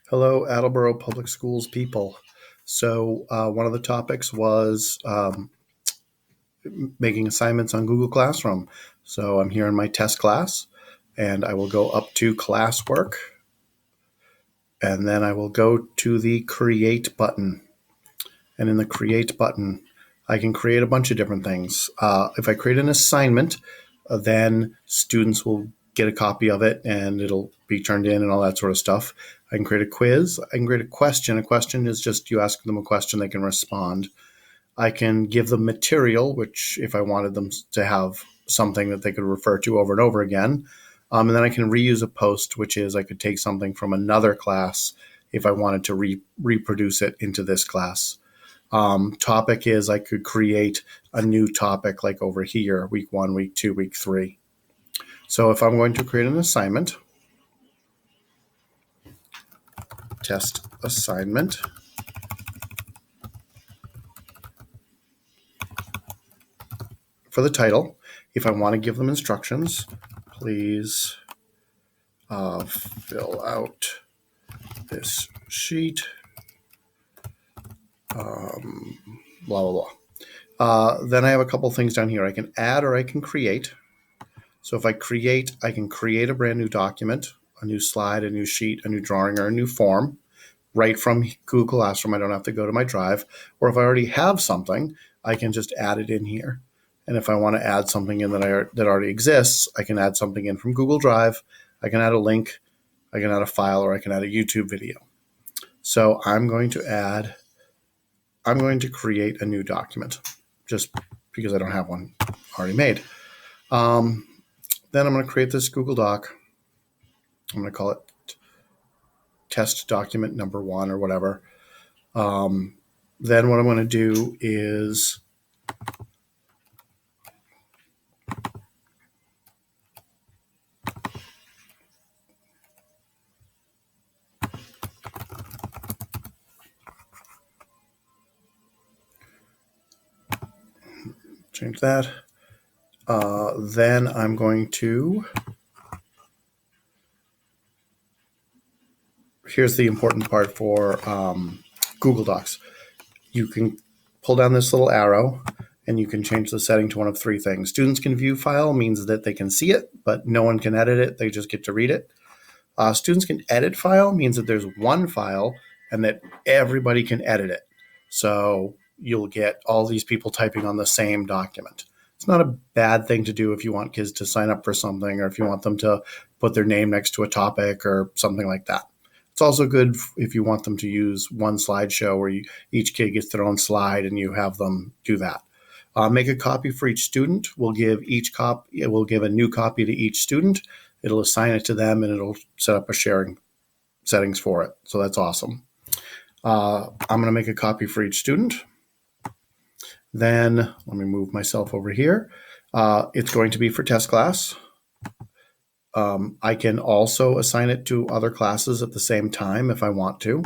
Hello, Attleboro Public Schools people. One of the topics was making assignments on Google Classroom. So, I'm here in my test class, and I will go up to classwork, and then I will go to the create button. And in the create button, I can create a bunch of different things. If I create an assignment, then students will get a copy of it and it'll be turned in and all that sort of stuff. I can create a quiz. I can create a question. A question is just you ask them a question, they can respond. I can give them material, which if I wanted them to have something that they could refer to over and over again. And then I can reuse a post, which is I could take something from another class if I wanted to reproduce it into this class. Topic is I could create a new topic like over here, week 1, week 2, week 3. So if I'm going to create an assignment, test assignment, for the title, if I want to give them instructions, please fill out this sheet, blah, blah, blah. Then I have a couple things down here. I can add or I can create. So if I create, I can create a brand new document, a new slide, a new sheet, a new drawing, or a new form right from Google Classroom. I don't have to go to my Drive. Or if I already have something, I can just add it in here. And if I want to add something in that already exists, I can add something in from Google Drive. I can add a link, I can add a file, or I can add a YouTube video. So I'm going to create a new document just because I don't have one already made. Then I'm going to create this Google Doc. I'm going to call it test document number 1 or whatever. Then what I'm going to do is change that. Then I'm going to, here's the important part for Google Docs. You can pull down this little arrow and you can change the setting to one of 3 things. Students can view file means that they can see it, but no one can edit it. They just get to read it. Students can edit file means that there's one file and that everybody can edit it. So you'll get all these people typing on the same document. It's not a bad thing to do if you want kids to sign up for something or if you want them to put their name next to a topic or something like that. It's also good if you want them to use one slideshow where each kid gets their own slide and you have them do that. Make a copy for each student. We'll give a new copy to each student. It'll assign it to them and it'll set up a sharing settings for it. So that's awesome. I'm going to make a copy for each student. Then let me move myself over here. It's going to be for test class. I can also assign it to other classes at the same time if I want to.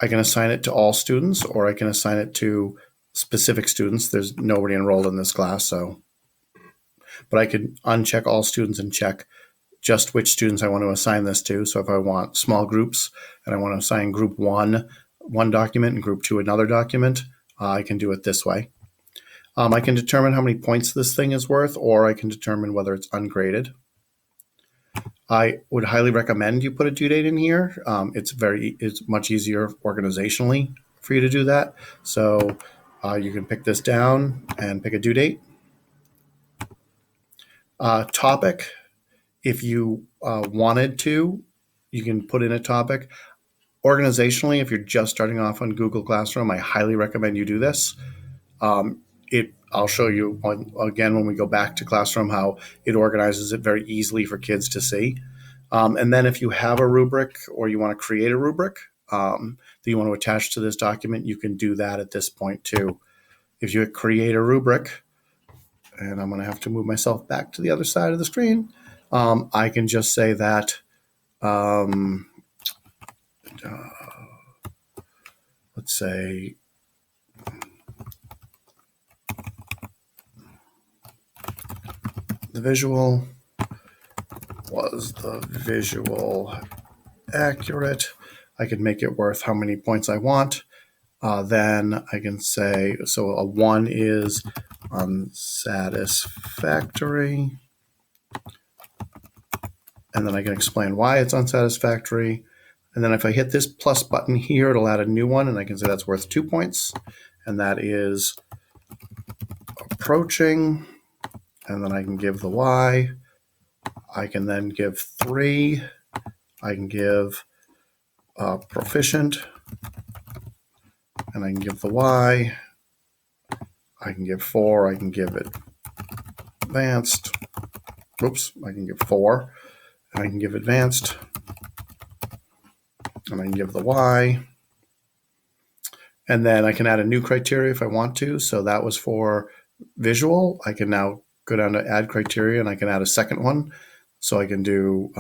I can assign it to all students or I can assign it to specific students. There's nobody enrolled in this class, but I could uncheck all students and check just which students I want to assign this to. So if I want small groups and I want to assign group 1 one document and group 2 another document, I can do it this way. I can determine how many points this thing is worth, or I can determine whether it's ungraded. I would highly recommend you put a due date in here. It's much easier organizationally for you to do that. So you can pick this down and pick a due date. Topic, if you wanted to, you can put in a topic. Organizationally, if you're just starting off on Google Classroom, I highly recommend you do this. I'll show you again when we go back to Classroom how it organizes it very easily for kids to see. And then if you have a rubric or you want to create a rubric that you want to attach to this document, you can do that at this point too. If you create a rubric, and I'm going to have to move myself back to the other side of the screen, I can just say that, let's say, the visual was the visual accurate. I can make it worth how many points I want. Then I can say, so a 1 is unsatisfactory. And then I can explain why it's unsatisfactory. And then if I hit this plus button here, it'll add a new one, and I can say that's worth 2 points. And that is approaching. And then I can give the y. I can then give 3. I can give proficient. And I can give the y. I can give 4. I can give it advanced. Oops, I can give 4. I can give advanced. And I can give the y. And then I can add a new criteria if I want to. So that was for visual. I can now go down to add criteria and I can add a second one. So I can do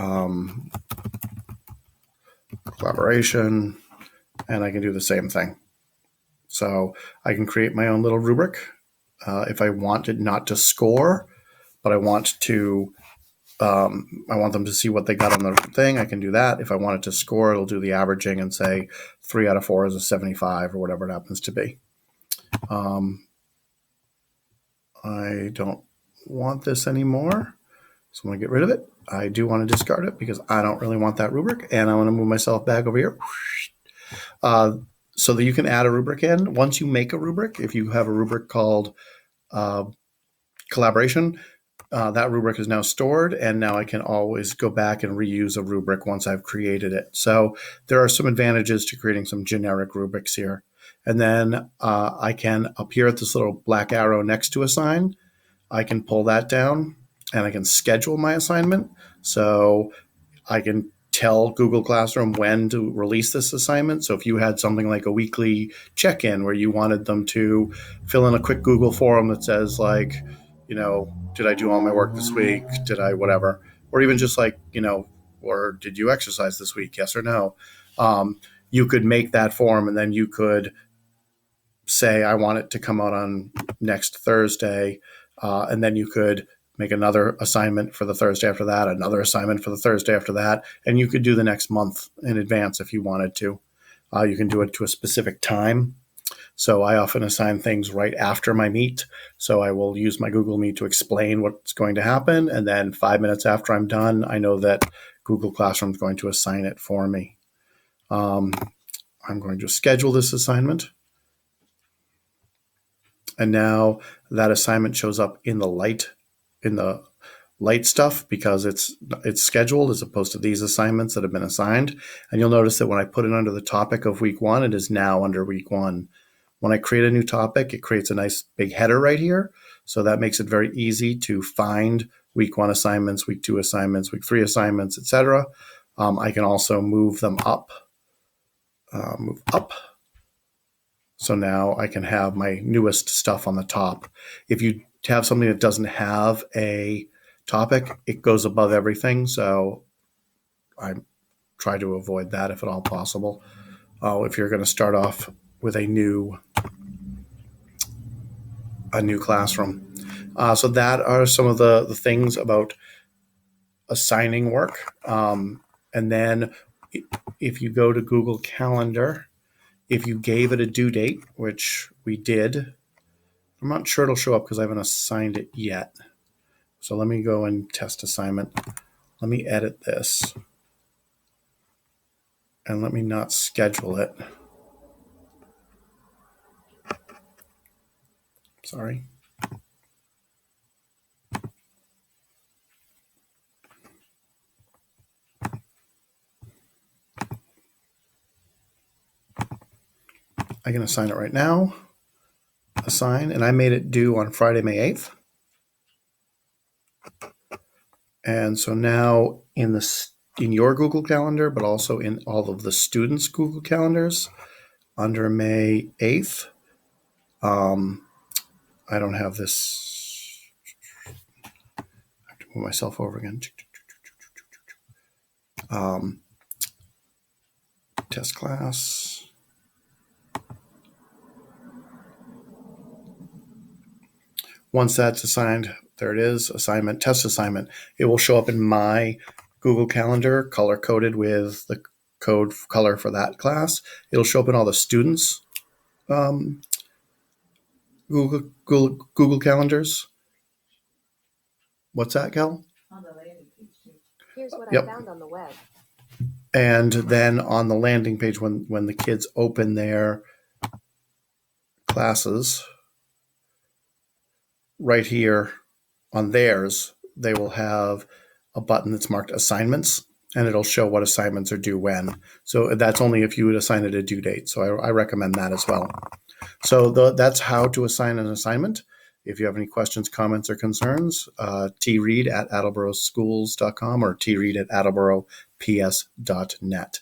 collaboration, and I can do the same thing. So I can create my own little rubric. If I want it not to score, but I want them to see what they got on the thing, I can do that. If I want it to score, it'll do the averaging and say 3 out of 4 is a 75 or whatever it happens to be. I don't want this anymore, so I'm going to get rid of it. I do want to discard it because I don't really want that rubric, and I want to move myself back over here. So that you can add a rubric in. Once you make a rubric, if you have a rubric called collaboration, that rubric is now stored, and now I can always go back and reuse a rubric once I've created it. So there are some advantages to creating some generic rubrics here. And then I can, up here at this little black arrow next to assign, I can pull that down and I can schedule my assignment. So I can tell Google Classroom when to release this assignment. So if you had something like a weekly check-in where you wanted them to fill in a quick Google form that says like, did I do all my work this week? Did I whatever? Or even just like, or did you exercise this week? Yes or no? You could make that form and then you could say, I want it to come out on next Thursday. And then you could make another assignment for the Thursday after that, another assignment for the Thursday after that. And you could do the next month in advance if you wanted to. You can do it to a specific time. So I often assign things right after my meet. So I will use my Google Meet to explain what's going to happen. And then 5 minutes after I'm done, I know that Google Classroom is going to assign it for me. I'm going to schedule this assignment. And now that assignment shows up in the light stuff because it's scheduled as opposed to these assignments that have been assigned. And you'll notice that when I put it under the topic of week 1, it is now under week 1. When I create a new topic, it creates a nice big header right here. So that makes it very easy to find week 1 assignments, week 2 assignments, week 3 assignments, etc. I can also move them up. So now I can have my newest stuff on the top. If you have something that doesn't have a topic, it goes above everything. So I try to avoid that if at all possible. If you're going to start off with a new classroom. So that are some of the things about assigning work. And then if you go to Google Calendar, if you gave it a due date, which we did, I'm not sure it'll show up because I haven't assigned it yet. So let me go and test assignment. Let me edit this. And let me not schedule it. Sorry. I can assign it right now. Assign, and I made it due on Friday, May 8th. And so now in your Google Calendar, but also in all of the students' Google Calendars, under May 8th, I don't have this. I have to move myself over again. Test class. Once that's assigned, there it is, assignment, test assignment. It will show up in my Google Calendar, color-coded with the code color for that class. It'll show up in all the students' Google calendars. What's that, Cal? On the landing page. Here's what Yep. I found on the web. And then on the landing page, when the kids open their classes, right here on theirs, they will have a button that's marked assignments, and it'll show what assignments are due when. So that's only if you would assign it a due date. So I recommend that as well. So that's how to assign an assignment. If you have any questions, comments, or concerns, treed@attleboroschools.com or treed@attleborops.net.